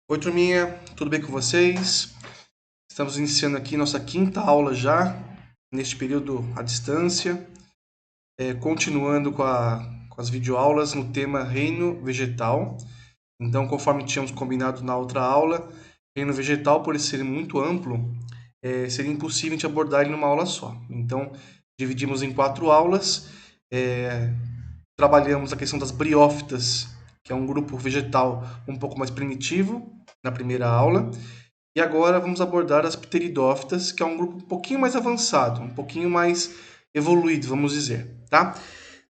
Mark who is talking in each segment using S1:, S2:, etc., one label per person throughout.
S1: Oi, turminha, tudo bem com vocês? Estamos iniciando aqui nossa quinta aula já, neste período à distância, continuando com as videoaulas no tema Reino Vegetal. Então, conforme tínhamos combinado na outra aula, Reino Vegetal, por ele ser muito amplo, seria impossível a gente abordar ele numa aula só. Então, dividimos em 4 aulas, trabalhamos a questão das briófitas, que é um grupo vegetal um pouco mais primitivo, na primeira aula. E agora vamos abordar as pteridófitas, que é um grupo um pouquinho mais avançado, um pouquinho mais evoluído, vamos dizer, tá?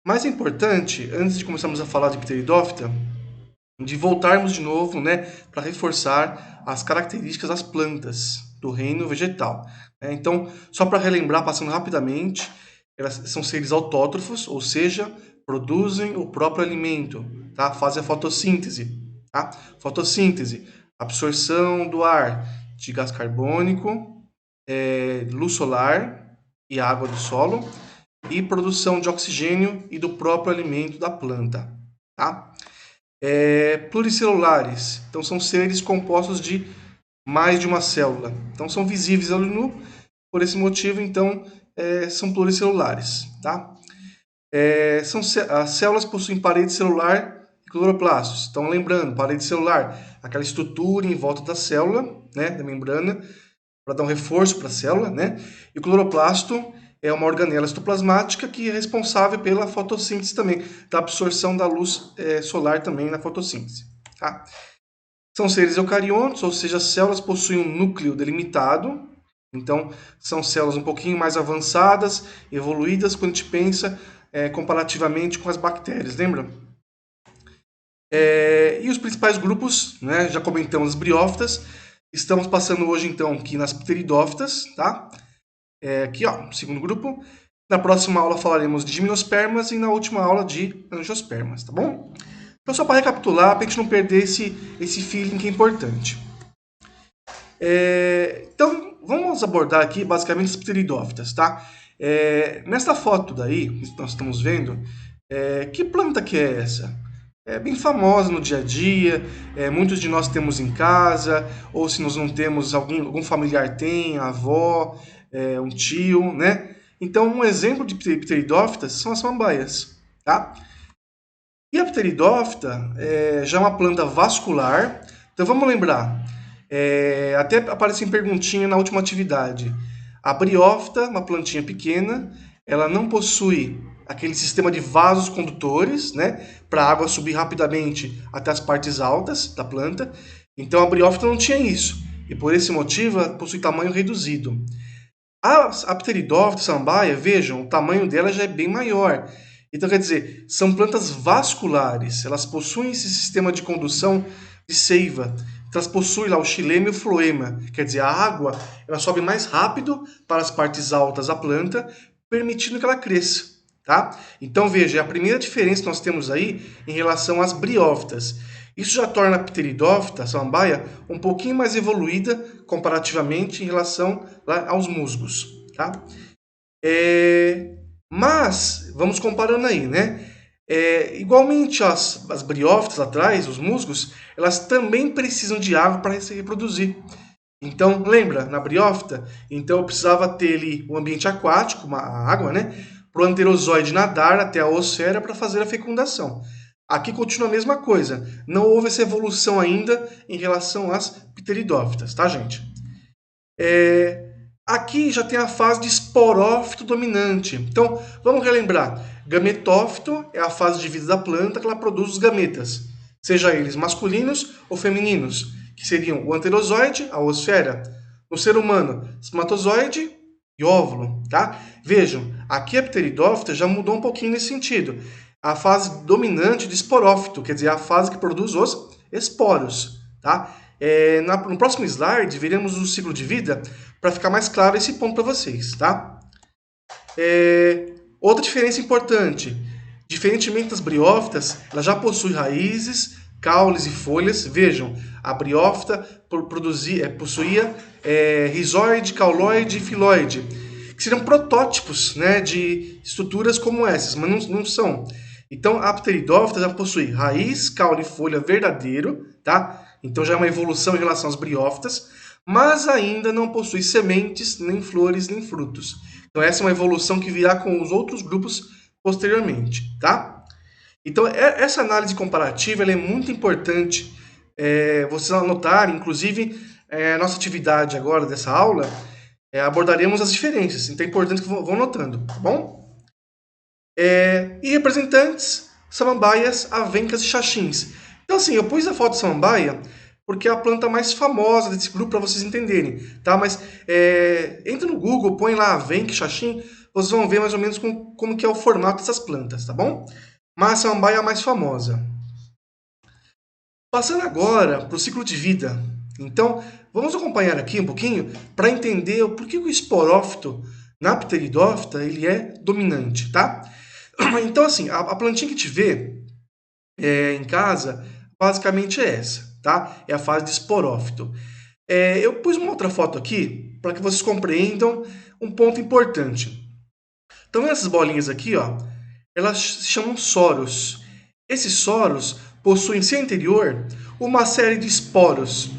S1: Mais importante, antes de começarmos a falar de pteridófita, de voltarmos de novo, né, para reforçar as características das plantas do reino vegetal. Então, só para relembrar, passando rapidamente, elas são seres autótrofos, ou seja, produzem o próprio alimento, tá? Fazem a fotossíntese, tá? Fotossíntese, absorção do ar de gás carbônico, luz solar e água do solo, e produção de oxigênio e do próprio alimento da planta, tá? Pluricelulares, então são seres compostos de mais de uma célula. Então são visíveis ao olho nu, por esse motivo, então, são pluricelulares, tá? As células possuem parede celular e cloroplastos. Então, lembrando, parede celular, aquela estrutura em volta da célula, né, da membrana, para dar um reforço para a célula, né? E o cloroplasto é uma organela citoplasmática que é responsável pela fotossíntese também, da absorção da luz solar também na fotossíntese, tá? São seres eucariontos, ou seja, as células possuem um núcleo delimitado. Então, são células um pouquinho mais avançadas, evoluídas, quando a gente pensa comparativamente com as bactérias, lembra? E os principais grupos, né, já comentamos as briófitas, estamos passando hoje então aqui nas pteridófitas, tá? Aqui, ó, segundo grupo. Na próxima aula falaremos de gimnospermas e na última aula de angiospermas, tá bom? Então, só para recapitular, para a gente não perder esse feeling que é importante. Então, vamos abordar aqui basicamente as pteridófitas, tá? Nesta foto daí, que nós estamos vendo, que planta que é essa? É bem famosa no dia a dia, muitos de nós temos em casa, ou se nós não temos, algum familiar tem, a avó, um tio, né? Então, um exemplo de pteridófitas são as samambaias, tá? E a pteridófita já é uma planta vascular. Então vamos lembrar, até apareceu em perguntinha na última atividade. A briófita, uma plantinha pequena, ela não possui aquele sistema de vasos condutores, né, para a água subir rapidamente até as partes altas da planta. Então a briófita não tinha isso, e por esse motivo ela possui tamanho reduzido. A pteridófita samambaia, vejam, o tamanho dela já é bem maior. Então, quer dizer, são plantas vasculares, elas possuem esse sistema de condução de seiva. Então, elas possuem lá o xilema e o floema, quer dizer, a água ela sobe mais rápido para as partes altas da planta, permitindo que ela cresça. Tá? Então, veja, é a primeira diferença que nós temos aí em relação às briófitas. Isso já torna a pteridófita, a samambaia, um pouquinho mais evoluída comparativamente em relação lá, aos musgos. Tá? Mas, vamos comparando aí, né? Igualmente as briófitas atrás, os musgos, elas também precisam de água para se reproduzir. Então, lembra, na briófita, então eu precisava ter ali um ambiente aquático, uma água, né? Para o anterozoide nadar até a oosfera para fazer a fecundação. Aqui continua a mesma coisa. Não houve essa evolução ainda em relação às pteridófitas, tá, gente? Aqui já tem a fase de esporófito dominante. Então, vamos relembrar. Gametófito é a fase de vida da planta que ela produz os gametas, seja eles masculinos ou femininos, que seriam o anterozoide, a oosfera, no ser humano, espermatozoide e óvulo, tá? Vejam, aqui a pteridófita já mudou um pouquinho nesse sentido. A fase dominante de esporófito, quer dizer, a fase que produz os esporos, tá? No próximo slide, veremos o ciclo de vida para ficar mais claro esse ponto para vocês, tá? Outra diferença importante, diferentemente das briófitas, ela já possui raízes, caules e folhas. Vejam, a briófita possuía rizoide, cauloide e filoide, que seriam protótipos, né, de estruturas como essas, mas não são. Então, a pteridófita já possui raiz, caule e folha verdadeiro, tá? Então já é uma evolução em relação às briófitas, mas ainda não possui sementes, nem flores, nem frutos. Então essa é uma evolução que virá com os outros grupos posteriormente, tá? Então essa análise comparativa ela é muito importante vocês anotarem, inclusive nossa atividade agora dessa aula, abordaremos as diferenças, então é importante que vão anotando, tá bom? E representantes, samambaias, avencas e xaxins. Então assim, eu pus a foto de samambaia porque é a planta mais famosa desse grupo para vocês entenderem, tá? Mas entra no Google, põe lá avenca e xaxim, vocês vão ver mais ou menos como que é o formato dessas plantas, tá bom? Mas a samambaia é a mais famosa. Passando agora para o ciclo de vida. Então, vamos acompanhar aqui um pouquinho para entender o porquê o esporófito na pteridófita ele é dominante, tá? Então, assim, a plantinha que te vê em casa, basicamente é essa, tá? É a fase de esporófito. Eu pus uma outra foto aqui para que vocês compreendam um ponto importante. Então, essas bolinhas aqui, ó, elas se chamam soros. Esses soros possuem em seu interior uma série de esporos.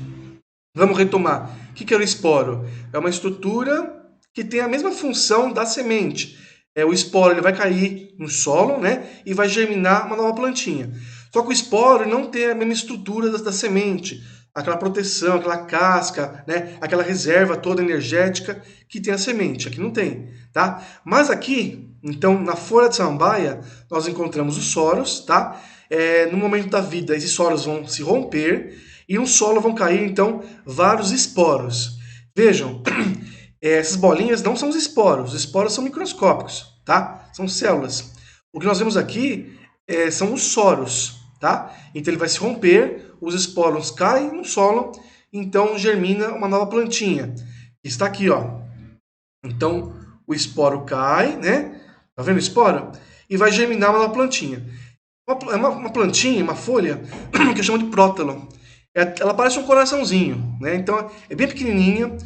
S1: Vamos retomar. O que é o esporo? É uma estrutura que tem a mesma função da semente. O esporo ele vai cair no solo, né, e vai germinar uma nova plantinha. Só que o esporo não tem a mesma estrutura da semente, aquela proteção, aquela casca, né, aquela reserva toda energética que tem a semente. Aqui não tem, tá? Mas aqui, então, na folha de samambaia, nós encontramos os soros, tá? No momento da vida, esses soros vão se romper e no solo vão cair, então, vários esporos. Vejam, essas bolinhas não são os esporos são microscópicos, tá? São células. O que nós vemos aqui são os soros, tá? Então ele vai se romper, os esporos caem no solo, então germina uma nova plantinha. Está aqui, ó. Então o esporo cai, né? Tá vendo o esporo? E vai germinar uma nova plantinha. Uma plantinha, uma folha, que eu chamo de prótalo. Ela parece um coraçãozinho, né? Então é bem pequenininha.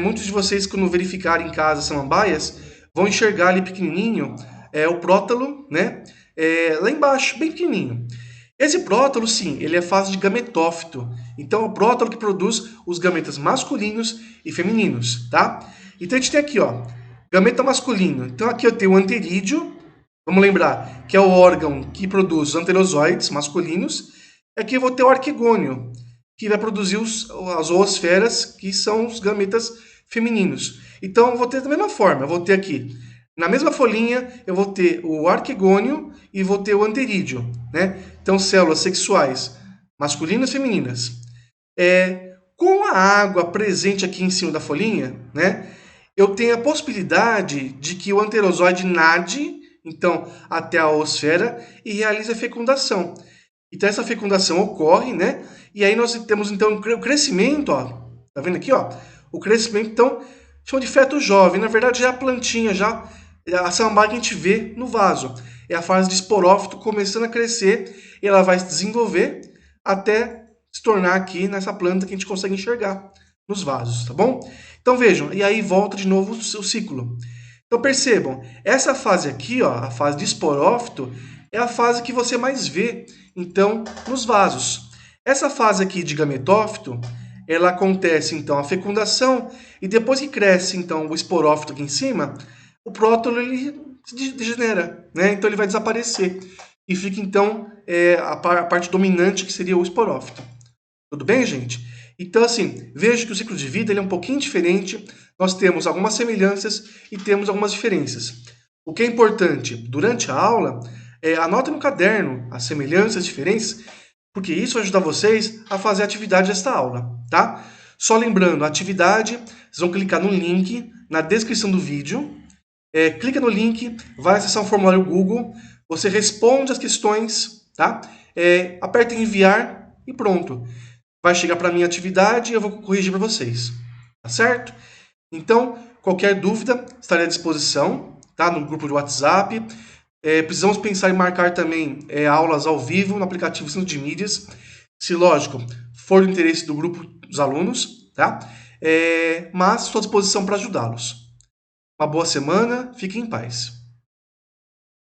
S1: Muitos de vocês, quando verificarem em casa samambaias, vão enxergar ali pequenininho o prótalo, né? Lá embaixo, bem pequenininho. Esse prótalo, sim, ele é fase de gametófito. Então, é o prótalo que produz os gametas masculinos e femininos, tá? Então, a gente tem aqui, ó, gameta masculino. Então, aqui eu tenho o anterídeo. Vamos lembrar que é o órgão que produz os anterozoides masculinos. Aqui eu vou ter o arquegônio, que vai produzir as oosferas, que são os gametas femininos. Então, eu vou ter da mesma forma. Eu vou ter aqui, na mesma folhinha, eu vou ter o arquegônio e vou ter o anterídeo, né? Então, células sexuais masculinas e femininas. Com a água presente aqui em cima da folhinha, né? Eu tenho a possibilidade de que o anterozoide nade, então, até a oosfera e realize a fecundação. Então, essa fecundação ocorre, né? E aí nós temos, então, o crescimento, ó. Tá vendo aqui, ó? O crescimento, então, chama de feto jovem. Na verdade, já é a plantinha, já a samambaia que a gente vê no vaso. É a fase de esporófito começando a crescer e ela vai se desenvolver até se tornar aqui nessa planta que a gente consegue enxergar nos vasos, tá bom? Então, vejam, e aí volta de novo o ciclo. Então, percebam, essa fase aqui, ó, a fase de esporófito, é a fase que você mais vê, então, nos vasos. Essa fase aqui de gametófito, ela acontece, então, a fecundação, e depois que cresce, então, o esporófito aqui em cima, o prótalo, ele se degenera, né? Então, ele vai desaparecer. E fica, então, a parte dominante, que seria o esporófito. Tudo bem, gente? Então, assim, veja que o ciclo de vida ele é um pouquinho diferente. Nós temos algumas semelhanças e temos algumas diferenças. O que é importante, durante a aula, anote no caderno as semelhanças, as diferenças, porque isso vai ajudar vocês a fazer a atividade desta aula, tá? Só lembrando, a atividade, vocês vão clicar no link na descrição do vídeo, clica no link, vai acessar um formulário Google, você responde as questões, tá? Aperta em enviar e pronto. Vai chegar para a minha atividade e eu vou corrigir para vocês, tá certo? Então, qualquer dúvida, estarei à disposição, tá? No grupo de WhatsApp. Precisamos pensar em marcar também aulas ao vivo no aplicativo Centro de Mídias, se, lógico, for do interesse do grupo dos alunos, tá? Mas estou à disposição para ajudá-los. Uma boa semana, fiquem em paz.